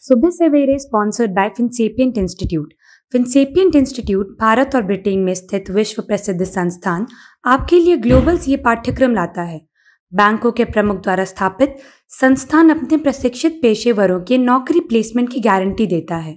सुबह सवेरे sponsored by Finsapient institute. Finsapient institute Bharat और ब्रिटेन में स्थित विश्व प्रसिद्ध संस्थान आपके लिए ग्लोबल सीए पाठ्यक्रम लाता है। बैंकों के प्रमुख द्वारा स्थापित संस्थान अपने प्रशिक्षित पेशेवरों के नौकरी प्लेसमेंट की गारंटी देता है।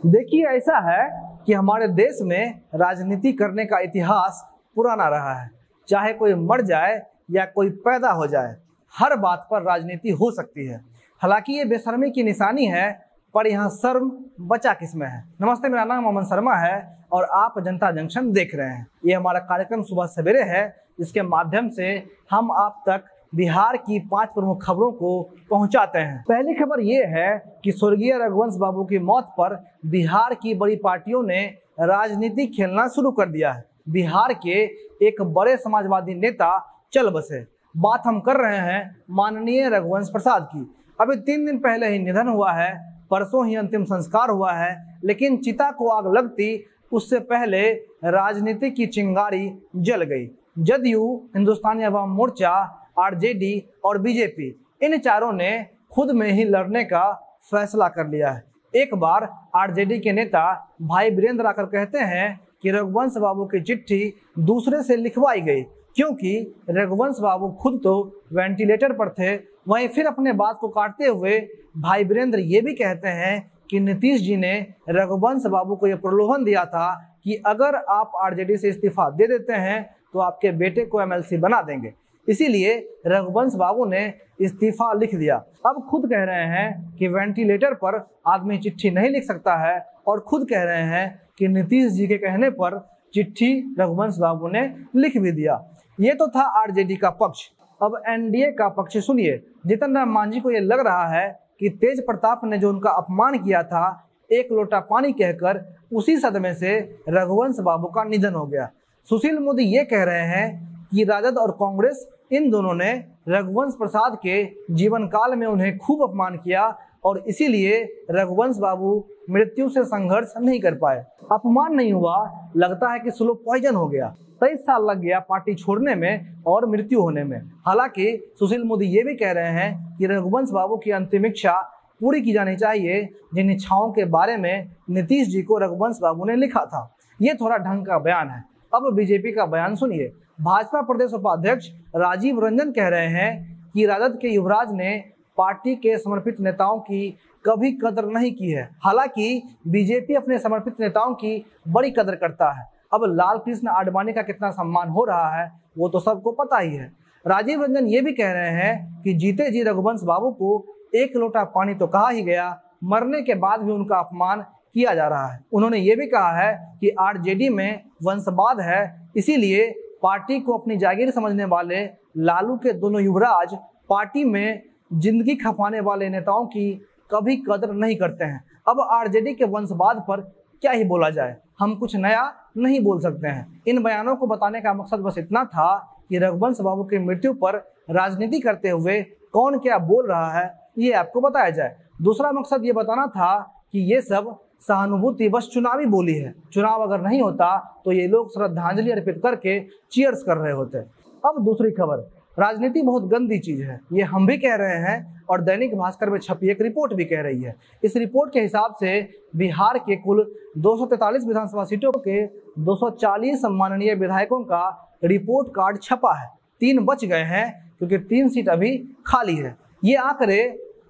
देखिए, ऐसा है कि हमारे देश में राजनीति करने का इतिहास पुराना रहा है। चाहे कोई मर जाए या कोई पैदा हो जाए, हर बात पर राजनीति हो सकती है। हालांकि ये बेशर्मी की निशानी है, पर यहाँ शर्म बचा किसमें है। नमस्ते, मेरा नाम अमन शर्मा है और आप जनता जंक्शन देख रहे हैं। ये हमारा कार्यक्रम सुबह सवेरे है, जिसके माध्यम से हम आप तक बिहार की 5 प्रमुख खबरों को पहुंचाते हैं। पहली खबर ये है कि स्वर्गीय रघुवंश बाबू की मौत पर बिहार की बड़ी पार्टियों ने राजनीति खेलना शुरू कर दिया है। बिहार के एक बड़े समाजवादी नेता चल बसे। बात हम कर रहे हैं माननीय रघुवंश प्रसाद की। अभी 3 दिन पहले ही निधन हुआ है, परसों ही अंतिम संस्कार हुआ है, लेकिन चिता को आग लगती उससे पहले राजनीति की चिंगारी जल गई। जदयू, हिंदुस्तानी अवाम मोर्चा, आरजेडी और बीजेपी, इन चारों ने खुद में ही लड़ने का फैसला कर लिया है। एक बार आरजेडी के नेता भाई वीरेंद्र आकर कहते हैं कि रघुवंश बाबू की चिट्ठी दूसरे से लिखवाई गई, क्योंकि रघुवंश बाबू खुद तो वेंटिलेटर पर थे। वहीं फिर अपने बात को काटते हुए भाई वीरेंद्र ये भी कहते हैं कि नीतीश जी ने रघुवंश बाबू को यह प्रलोभन दिया था कि अगर आप आरजेडी से इस्तीफा दे देते हैं तो आपके बेटे को एमएलसी बना देंगे। इसीलिए रघुवंश बाबू ने इस्तीफा लिख दिया। अब खुद कह रहे हैं कि वेंटिलेटर पर आदमी चिट्ठी नहीं लिख सकता है, और खुद कह रहे हैं कि नीतीश जी के कहने पर चिट्ठी रघुवंश बाबू ने लिख भी दिया। ये तो था आरजेडी का पक्ष। अब एनडीए का पक्ष सुनिए। जीतन राम मांझी को यह लग रहा है कि तेज प्रताप ने जो उनका अपमान किया था, एक लोटा पानी कहकर, उसी सदमे से रघुवंश बाबू का निधन हो गया। सुशील मोदी ये कह रहे हैं कि राजद और कांग्रेस, इन दोनों ने रघुवंश प्रसाद के जीवन काल में उन्हें खूब अपमान किया और इसीलिए रघुवंश बाबू मृत्यु से संघर्ष नहीं कर पाए। अपमान नहीं हुआ, लगता है कि स्लो पॉइजन हो गया। 23 साल लग गया पार्टी छोड़ने में और मृत्यु होने में। हालांकि सुशील मोदी ये भी कह रहे हैं कि रघुवंश बाबू की अंतिम इच्छा पूरी की जानी चाहिए, जिन इच्छाओं के बारे में नीतीश जी को रघुवंश बाबू ने लिखा था। ये थोड़ा ढंग का बयान है। अब बीजेपी का बयान सुनिए। भाजपा प्रदेश उपाध्यक्ष राजीव रंजन कह रहे हैं कि राजद के युवराज ने पार्टी के समर्पित नेताओं की कभी कदर नहीं की है। हालांकि बीजेपी अपने समर्पित नेताओं की बड़ी कदर करता है। अब लाल कृष्ण आडवाणी का कितना सम्मान हो रहा है वो तो सबको पता ही है। राजीव रंजन ये भी कह रहे हैं कि जीते जी रघुवंश बाबू को एक लोटा पानी तो कहा ही गया, मरने के बाद भी उनका अपमान किया जा रहा है। उन्होंने ये भी कहा है कि आरजेडी में वंशवाद है, इसीलिए पार्टी को अपनी जागीर समझने वाले लालू के दोनों युवराज पार्टी में जिंदगी खपाने वाले नेताओं की कभी कदर नहीं करते हैं। अब आरजेडी के वंशवाद पर क्या ही बोला जाए, हम कुछ नया नहीं बोल सकते हैं। इन बयानों को बताने का मकसद बस इतना था कि रघुवंश बाबू की मृत्यु पर राजनीति करते हुए कौन क्या बोल रहा है ये आपको बताया जाए। दूसरा मकसद ये बताना था कि ये सब सहानुभूति बस चुनावी बोली है। चुनाव अगर नहीं होता तो ये लोग श्रद्धांजलि अर्पित करके चीयर्स कर रहे होते। अब दूसरी खबर, राजनीति बहुत गंदी चीज है, ये हम भी कह रहे हैं और दैनिक भास्कर में छपी एक रिपोर्ट भी कह रही है। इस रिपोर्ट के हिसाब से बिहार के कुल 243 विधानसभा सीटों के 240 सम्माननीय विधायकों का रिपोर्ट कार्ड छपा है। 3 बच गए हैं क्योंकि 3 सीट अभी खाली है। ये आंकड़े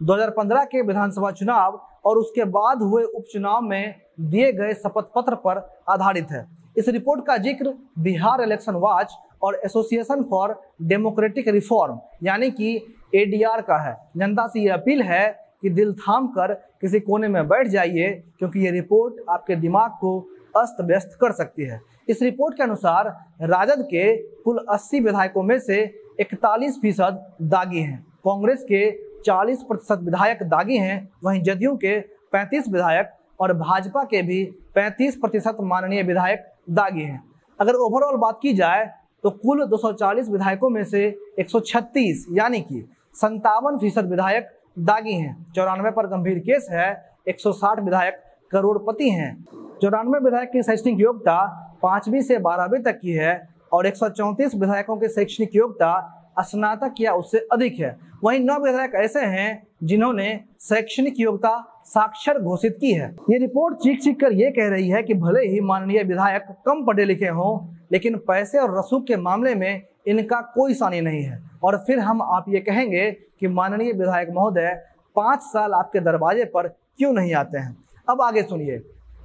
2015 के विधानसभा चुनाव और उसके बाद हुए उपचुनाव में दिए गए शपथ पत्र पर आधारित है। इस रिपोर्ट का जिक्र बिहार इलेक्शन वॉच और एसोसिएशन फॉर डेमोक्रेटिक रिफॉर्म यानी कि एडीआर का है। जनता से ये अपील है कि दिल थाम कर किसी कोने में बैठ जाइए, क्योंकि ये रिपोर्ट आपके दिमाग को अस्त व्यस्त कर सकती है। इस रिपोर्ट के अनुसार राजद के कुल 80 विधायकों में से 41% दागी हैं, कांग्रेस के 40% विधायक दागी हैं, वहीं जदयू के 35 विधायक और भाजपा के भी 35% माननीय विधायक दागी हैं। अगर ओवरऑल बात की जाए तो कुल 240 विधायकों में से 136 यानी कि 57% विधायक दागी हैं। 94 पर गंभीर केस है। 160 विधायक करोड़पति हैं। 94 विधायक की शैक्षणिक योग्यता 5वीं से 12वीं तक की है और 134 विधायकों की शैक्षणिक योग्यता स्नातक या उससे अधिक है। वहीं 9 विधायक ऐसे हैं जिन्होंने शैक्षणिक योग्यता साक्षर घोषित की है। ये रिपोर्ट चीख कर ये कह रही है कि भले ही माननीय विधायक कम पढ़े लिखे हों, लेकिन पैसे और रसूख के मामले में इनका कोई सानी नहीं है। और फिर हम आप ये कहेंगे कि माननीय विधायक महोदय 5 साल आपके दरवाजे पर क्यों नहीं आते हैं। अब आगे सुनिए।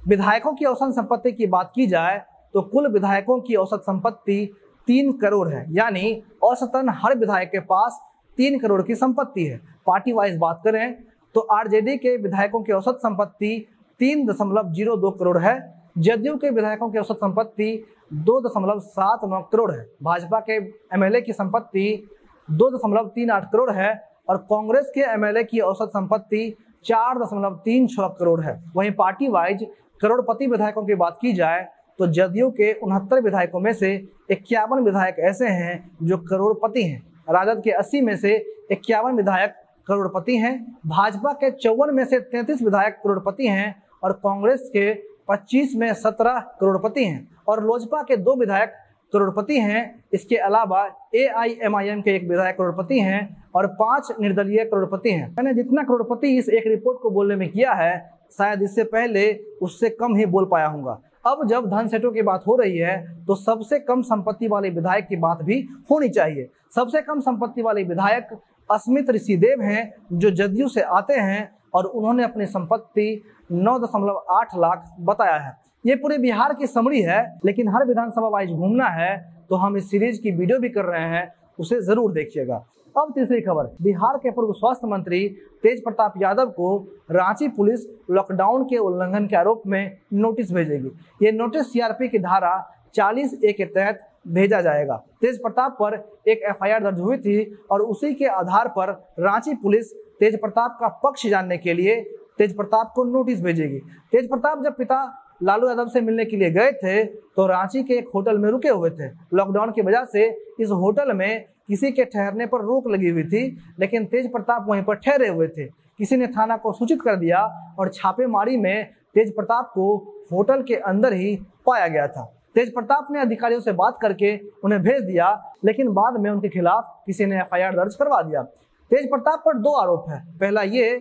विधायकों की औसत संपत्ति की बात की जाए तो कुल विधायकों की औसत संपत्ति 3 करोड़ है, यानी औसतन हर विधायक के पास 3 करोड़ की संपत्ति है। पार्टी वाइज बात करें तो आरजेडी के विधायकों की औसत संपत्ति 3.02 करोड़ है, जदयू के विधायकों की औसत संपत्ति 2.79 करोड़ है, भाजपा के एमएलए की संपत्ति 2.38 करोड़ है और कांग्रेस के एमएलए की औसत संपत्ति 4.36 करोड़ है। वहीं पार्टी वाइज करोड़पति विधायकों की बात की जाए तो जदयू के 69 विधायकों में से 51 विधायक ऐसे हैं जो करोड़पति हैं, राजद के 80 में से 51 विधायक करोड़पति हैं, भाजपा के 54 में से 33 विधायक करोड़पति हैं और कांग्रेस के 25 में 17 करोड़पति हैं और लोजपा के 2 विधायक करोड़पति हैं। इसके अलावा AIMIM के 1 विधायक करोड़पति हैं और 5 निर्दलीय करोड़पति हैं। मैंने जितना करोड़पति इस एक रिपोर्ट को बोलने में किया है, शायद इससे पहले उससे कम ही बोल पाया हूँगा। अब जब धन सेठों की बात हो रही है तो सबसे कम संपत्ति वाले विधायक की बात भी होनी चाहिए। सबसे कम संपत्ति वाले विधायक अस्मित ऋषिदेव हैं जो जदयू से आते हैं और उन्होंने अपनी संपत्ति 9.8 लाख बताया है। ये पूरे बिहार की समरी है, लेकिन हर विधानसभा वाइज घूमना है तो हम इस सीरीज की वीडियो भी कर रहे हैं, उसे जरूर देखिएगा। अब तीसरी खबर, बिहार के पूर्व स्वास्थ्य मंत्री तेज प्रताप यादव को रांची पुलिस लॉकडाउन के उल्लंघन के आरोप में नोटिस भेजेगी। ये नोटिस CRP की धारा 40A के तहत भेजा जाएगा। तेज प्रताप पर एक FIR दर्ज हुई थी और उसी के आधार पर रांची पुलिस तेज प्रताप का पक्ष जानने के लिए तेज प्रताप को नोटिस भेजेगी। तेज प्रताप जब पिता लालू यादव से मिलने के लिए गए थे तो रांची के एक होटल में रुके हुए थे। लॉकडाउन की वजह से इस होटल में किसी के ठहरने पर रोक लगी हुई थी, लेकिन तेज प्रताप वहीं पर ठहरे हुए थे। किसी ने थाना को सूचित कर दिया और छापेमारी में तेज प्रताप को होटल के अंदर ही पाया गया था। तेज प्रताप ने अधिकारियों से बात करके उन्हें भेज दिया, लेकिन बाद में उनके खिलाफ किसी ने FIR दर्ज करवा दिया। तेज प्रताप पर 2 आरोप है। पहला ये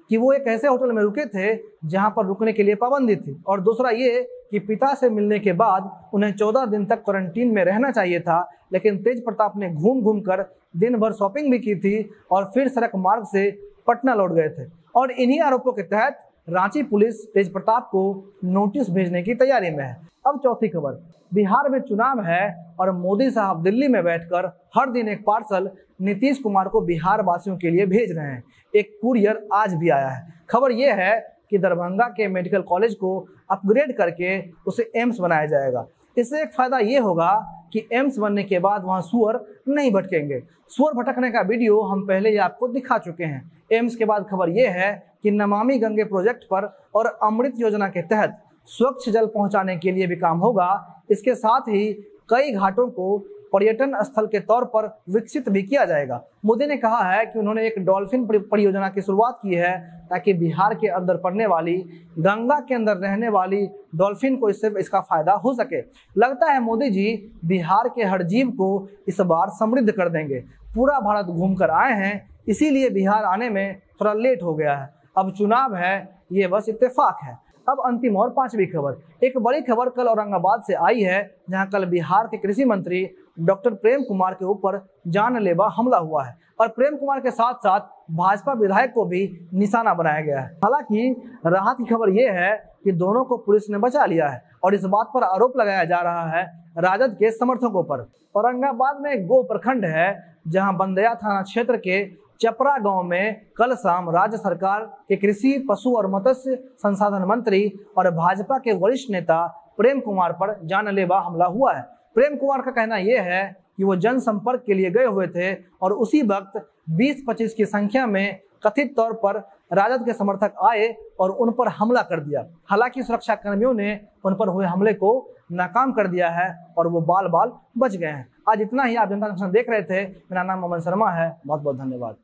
कि वो एक ऐसे होटल में रुके थे जहां पर रुकने के लिए पाबंदी थी, और दूसरा ये कि पिता से मिलने के बाद उन्हें 14 दिन तक क्वारंटीन में रहना चाहिए था, लेकिन तेज प्रताप ने घूम कर दिन भर शॉपिंग भी की थी और फिर सड़क मार्ग से पटना लौट गए थे। और इन्हीं आरोपों के तहत रांची पुलिस तेज प्रताप को नोटिस भेजने की तैयारी में है। अब चौथी खबर, बिहार में चुनाव है और मोदी साहब दिल्ली में बैठकर हर दिन एक पार्सल नीतीश कुमार को बिहार वासियों के लिए भेज रहे हैं। एक कुरियर आज भी आया है। खबर यह है कि दरभंगा के मेडिकल कॉलेज को अपग्रेड करके उसे एम्स बनाया जाएगा। इससे एक फायदा ये होगा कि एम्स बनने के बाद वहां सुअर नहीं भटकेंगे। सुअर भटकने का वीडियो हम पहले ही आपको दिखा चुके हैं। एम्स के बाद खबर यह है कि नमामि गंगे प्रोजेक्ट पर और अमृत योजना के तहत स्वच्छ जल पहुंचाने के लिए भी काम होगा। इसके साथ ही कई घाटों को पर्यटन स्थल के तौर पर विकसित भी किया जाएगा। मोदी ने कहा है कि उन्होंने एक डॉल्फिन परियोजना की शुरुआत की है ताकि बिहार के अंदर पड़ने वाली, गंगा के अंदर रहने वाली डॉल्फिन को इसका फायदा हो सके। लगता है मोदी जी बिहार के हर जीव को इस बार समृद्ध कर देंगे। पूरा भारत घूमकर आए हैं, इसीलिए बिहार आने में थोड़ा लेट हो गया है। अब चुनाव है, ये बस इत्तेफाक है। अब अंतिम और 5वीं खबर, एक बड़ी खबर कल औरंगाबाद से आई है, जहां कल बिहार के कृषि मंत्री डॉक्टर प्रेम कुमार के ऊपर जानलेवा हमला हुआ है और प्रेम कुमार के साथ साथ भाजपा विधायक को भी निशाना बनाया गया है। हालांकि राहत की खबर यह है कि दोनों को पुलिस ने बचा लिया है और इस बात पर आरोप लगाया जा रहा है राजद के समर्थकों पर। औरंगाबाद में एक गो प्रखंड है जहां बंदया थाना क्षेत्र के चपरा गांव में कल शाम राज्य सरकार के कृषि, पशु और मत्स्य संसाधन मंत्री और भाजपा के वरिष्ठ नेता प्रेम कुमार पर जानलेवा हमला हुआ है। प्रेम कुमार का कहना यह है कि वो जनसंपर्क के लिए गए हुए थे और उसी वक्त 20-25 की संख्या में कथित तौर पर राजद के समर्थक आए और उन पर हमला कर दिया। हालांकि सुरक्षा कर्मियों ने उन पर हुए हमले को नाकाम कर दिया है और वो बाल बाल बच गए हैं। आज इतना ही। आप जनता जंक्शन देख रहे थे। मेरा नाम अमन शर्मा है। बहुत बहुत धन्यवाद।